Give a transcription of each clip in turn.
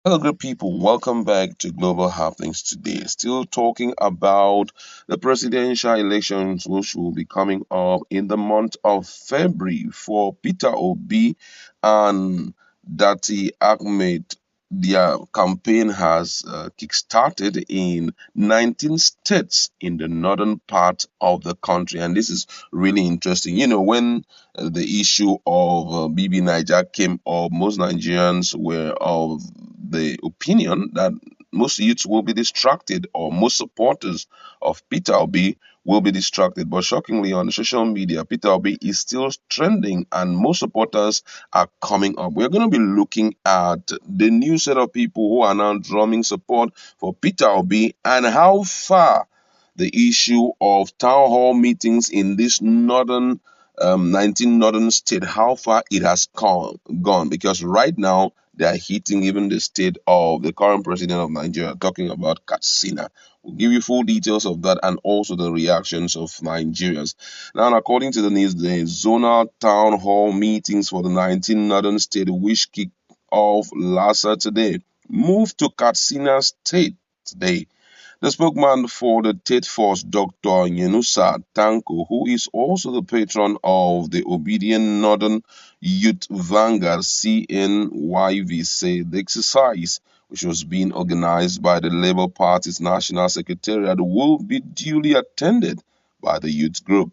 Hello, good people. Welcome back to Global Happenings today. Still talking about the presidential elections, which will be coming up in the month of February for Peter Obi and Dati Ahmed. Their campaign has kick-started in 19 states in the northern part of the country, and this is really interesting. When the issue of BB Niger came up, most Nigerians were of the opinion that most youths will be distracted, or most supporters of Peter Obi will be distracted. But shockingly, on social media, Peter Obi is still trending, and most supporters are coming up. We're going to be looking at the new set of people who are now drumming support for Peter Obi and how far the issue of town hall meetings in this 19 northern state, how far it has gone. Because right now they are hitting even the state of the current president of Nigeria, talking about Katsina. We'll give you full details of that and also the reactions of Nigerians. Now, according to the news, the zonal town hall meetings for the 19 northern state, which kicked off last Saturday, moved to Katsina State today. The spokesman for the Tate Force, Dr. Yenusa Tanko, who is also the patron of the Obedient Northern Youth Vanguard CNYV, said the exercise, which was being organized by the Labour Party's National Secretariat, will be duly attended by the youth group.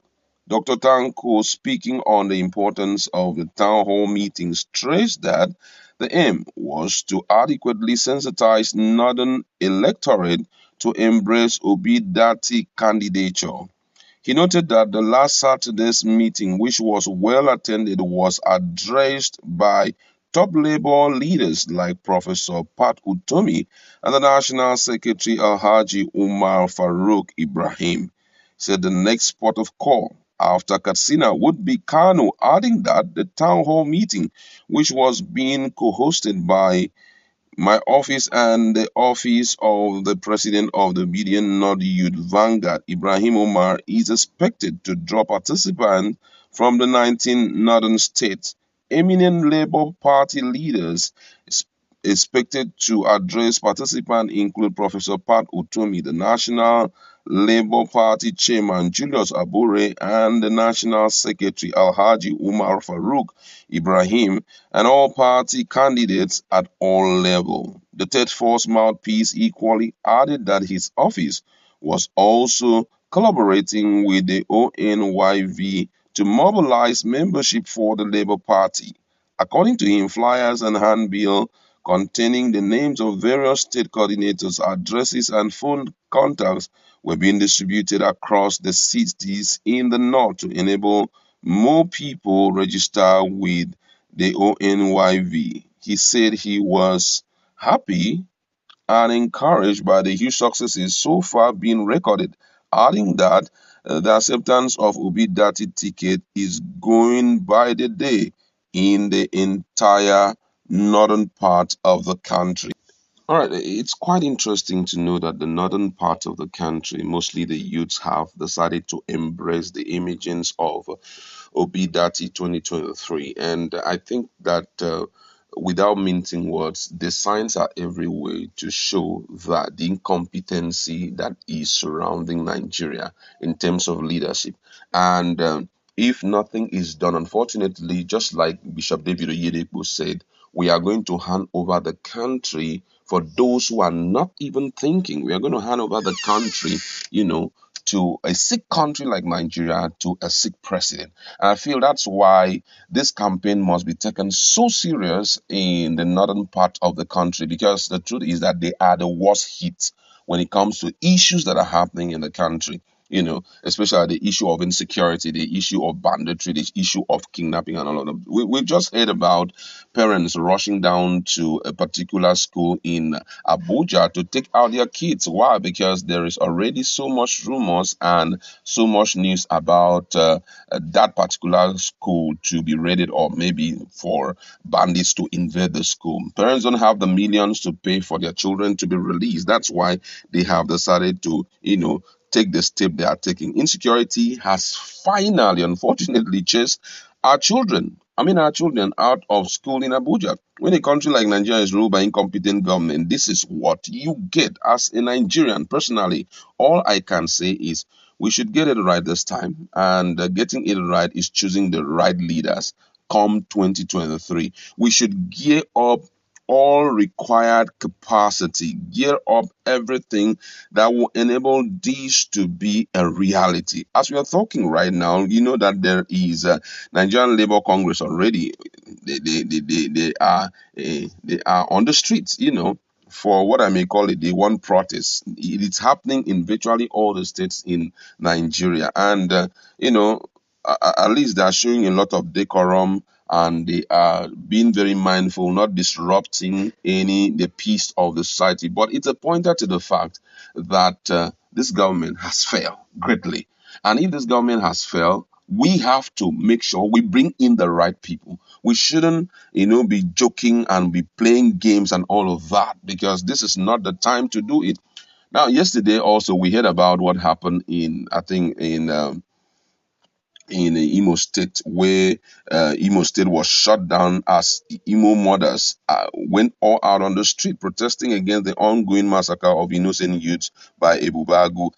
Dr. Tanko, speaking on the importance of the town hall meetings, stressed that the aim was to adequately sensitize Northern electorate to embrace Obidati candidature. He noted that the last Saturday's meeting, which was well attended, was addressed by top Labour leaders like Professor Pat Utomi and the National Secretary Alhaji Umar Farouk Ibrahim. He said the next port of call after Katsina would be Kano, adding that the town hall meeting, which was being co-hosted by my office and the office of the president of the Obedient North Youth Vanguard, Ibrahim Omar, is expected to draw participants from the 19 northern states. Eminent Labour Party leaders expected to address participants include Professor Pat Utomi, the National Labour Party chairman Julius Abure, and the National Secretary Alhaji Umar Farouk Ibrahim, and all party candidates at all levels. The third force mouthpiece equally added that his office was also collaborating with the ONYV to mobilize membership for the Labour Party. According to him, flyers and handbill containing the names of various state coordinators, addresses, and phone contacts were being distributed across the cities in the north to enable more people register with the ONYV. He said he was happy and encouraged by the huge successes so far being recorded, adding that the acceptance of Ubidati ticket is going by the day in the entire northern part of the country. All right, it's quite interesting to know that the northern part of the country, mostly the youths, have decided to embrace the emergence of Obidati 2023. And I think that without mincing words, the signs are everywhere to show that the incompetency that is surrounding Nigeria in terms of leadership. And if nothing is done, unfortunately, just like Bishop David Oyedepo said, we are going to hand over the country for those who are not even thinking. We are going to hand over the country, you know, to a sick country like Nigeria, to a sick president. And I feel that's why this campaign must be taken so serious in the northern part of the country, because the truth is that they are the worst hit when it comes to issues that are happening in the country. Especially the issue of insecurity, the issue of banditry, the issue of kidnapping, and all of them. We've just heard about parents rushing down to a particular school in Abuja to take out their kids. Why? Because there is already so much rumors and so much news about that particular school to be raided, or maybe for bandits to invade the school. Parents don't have the millions to pay for their children to be released. That's why they have decided to, take the step they are taking. Insecurity has finally, unfortunately, chased our children our children out of school in Abuja. When a country like Nigeria is ruled by incompetent government, this is what you get as a Nigerian. Personally, all I can say is we should get it right this time, and getting it right is choosing the right leaders come 2023. We should gear up all required capacity, gear up everything that will enable this to be a reality. As we are talking right now, you know that there is a Nigerian Labour Congress already. They are on the streets, for what I may call it, the one protest. It's happening in virtually all the states in Nigeria, and you know, at least they are showing a lot of decorum, and they are being very mindful, not disrupting any the peace of the society. But it's a pointer to the fact that this government has failed greatly, and if this government has failed, we have to make sure we bring in the right people. We shouldn't, be joking and be playing games and all of that, because this is not the time to do it. Now, yesterday also we heard about what happened in, I think, in Imo State, where Imo State was shut down as Imo mothers went all out on the street protesting against the ongoing massacre of innocent youths by Ebubagu.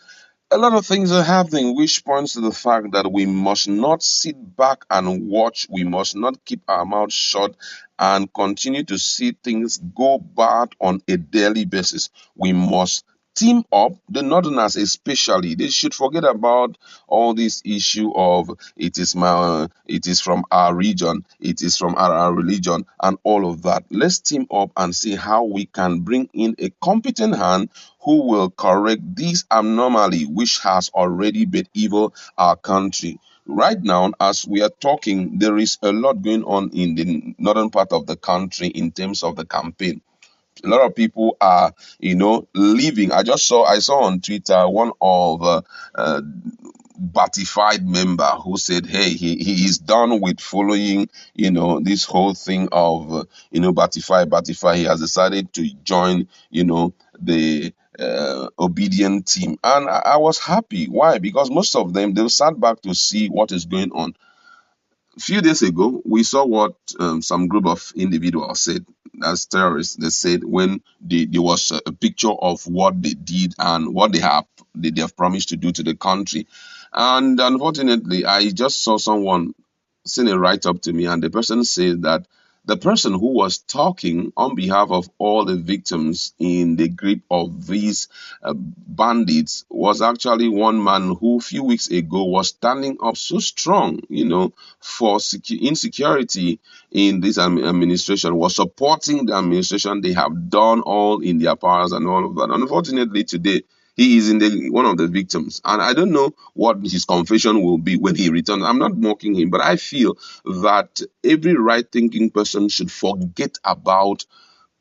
A lot of things are happening, which points to the fact that we must not sit back and watch. We must not keep our mouths shut and continue to see things go bad on a daily basis. We must team up, the northerners especially. They should forget about all this issue of it is from our region, it is from our religion, and all of that. Let's team up and see how we can bring in a competent hand who will correct this anomaly which has already bedevil our country. Right now, as we are talking, there is a lot going on in the northern part of the country in terms of the campaign. A lot of people are, leaving. I saw on Twitter one of Batified member who said, hey, he is done with following, this whole thing of, Batify. He has decided to join, the obedient team. And I was happy. Why? Because most of them, they sat back to see what is going on. A few days ago, we saw what some group of individuals said as terrorists. They said when there was a picture of what they did and what they have promised to do to the country. And unfortunately, I just saw someone send a write up to me, and the person said that the person who was talking on behalf of all the victims in the grip of these bandits was actually one man who a few weeks ago was standing up so strong, for insecurity in this administration, was supporting the administration. They have done all in their powers and all of that. Unfortunately, today he is in the one of the victims, and I don't know what his confession will be when he returns. I'm not mocking him, but I feel that every right-thinking person should forget about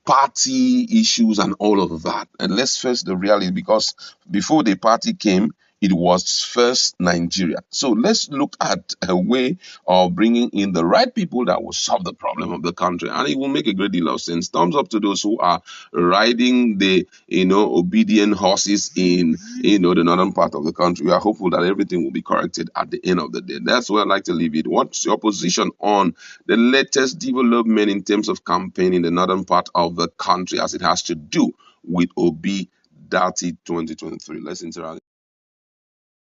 party issues and all of that. And let's face the reality, because before the party came, it was first Nigeria. So let's look at a way of bringing in the right people that will solve the problem of the country, and it will make a great deal of sense. Thumbs up to those who are riding the obedient horses in the northern part of the country. We are hopeful that everything will be corrected at the end of the day. That's where I'd like to leave it. What's your position on the latest development in terms of campaign in the northern part of the country as it has to do with Obi Dati 2023? Let's interact.